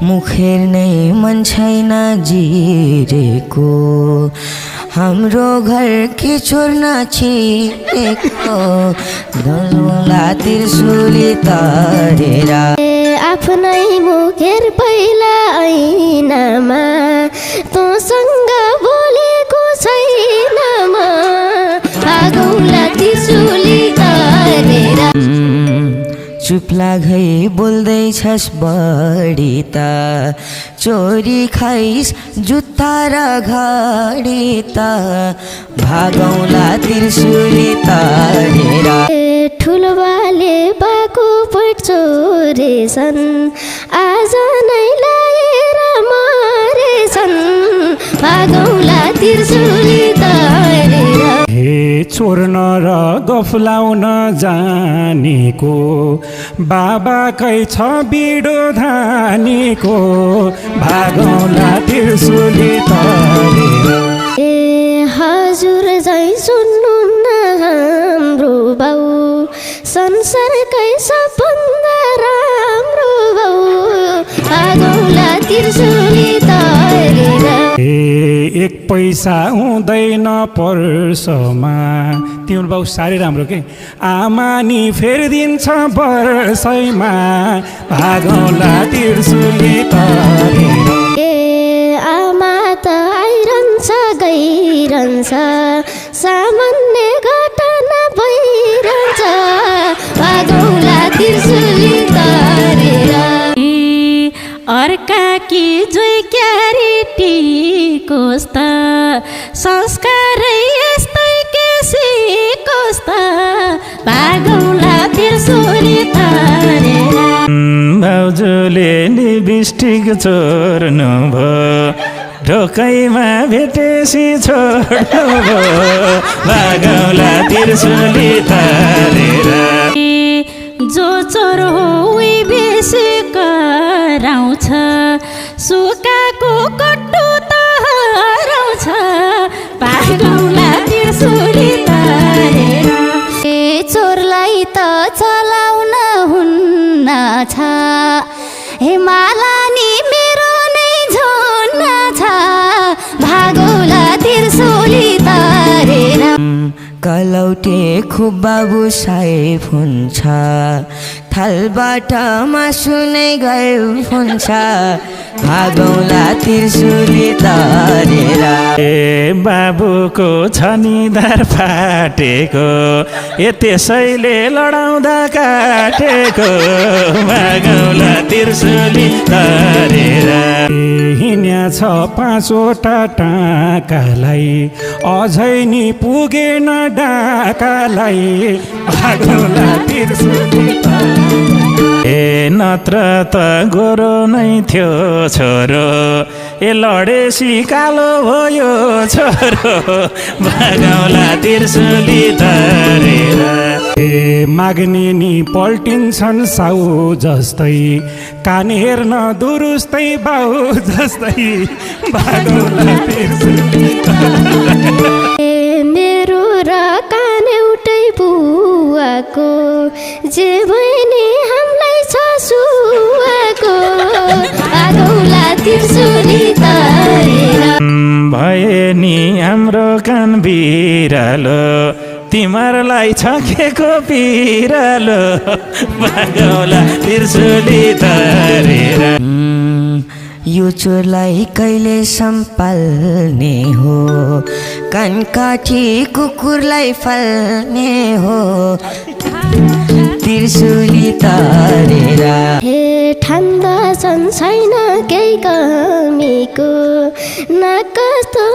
मुखेर नै मन छैन जिरेको हाम्रो घर के छोड्न छिरेको धुला त्रिशुली तरेर आफ्नै मुखेर पहिला ऐनामा तँसँग बोलेको छैन म भागौला त्रिशुली तरेर चुप लागै बोल्दैछस् बढी त चोरी खाइस जुत्ता र घडी त भागौला त्रिशुली तरेर ठुलोबाले बाको पेट चोरेछन् आज नै लाएर मरेछन् भागौला त्रिशुली तरेर हे चोर्न र गफलाउन जानेको बाबाकै छ बिडो धानेको भागौला त्रिशुली तरेर हजुर झै सुन्नु न हाम्रो बाउ संसारकै सबभन्दा राम्रो बाउ भागौला त्रिशुली तरेर एक पैसा हुँदैन पर्समा तिम्रो बाउ साह्रै राम्रो के आमा नि फेरिदिन्छ वर्षैमा भागौला त्रिशुली तरेर आमा त आइरहन्छ गइरहन्छ सामान्य घटना भइरहन्छ भागौला त्रिशुली तरेर अर्का कि जोइ क्यारेटी कोस्ता संस्कारै यस्तै के सिकोस्ता भागौला त्रिशुली तरेर भाउजूले लिपस्टिक चोर्नु भयो ढोकैमा भेटेसी छोड्नु भयो भागौला त्रिशुली तरेर जो चोर हो उही बेसी कराउँछ सुकाको कट्टु त हराउँछ भागौला त्रिशुली तरेर चोरलाई त चलाउन हुन्न छ हिमाला नि मेरो नै झोन्न छ भागौला त्रिशुली तरेर कलौटे खुब बाबु साहेब हुन्छ थालबाट मासु नै गायब हुन्छ भागौला त्रिशुली तरेर बाबुको छ निधार फाटेको त्यसैले लडाउँदा काटेको भागौला त्रिशुली तरेर हिँड्या छ पाँचवटा टाकालाई अझै नि पुगेन डाकालाई भागौला त्रिशुली नत्र त गोरो नै थियो छोरो लडेसी कालो भयो छोरो भागौला त्रिशुली तरेर माग्ने नि पल्टिन्छन् साउ जस्तै कान हेर्न दुरुस्तै बाउ जस्तै भागौला त्रिशुली मेरो र कान एउटै बुवाको जे बहिनी हामीलाई छ सुवाको भागौला त्रिशुली तरेर भए नि हाम्रो कान बिरालो तिमीहरूलाई छ के पिरालो भागौला त्रिशुली तरेर यो चोरलाई कहिले सम्पाल्ने हो कानकाठी कुकुरलाई फाल्ने हो त्रिशुली तरेर हे ठान्दा छैन केही कमीको न कस्तो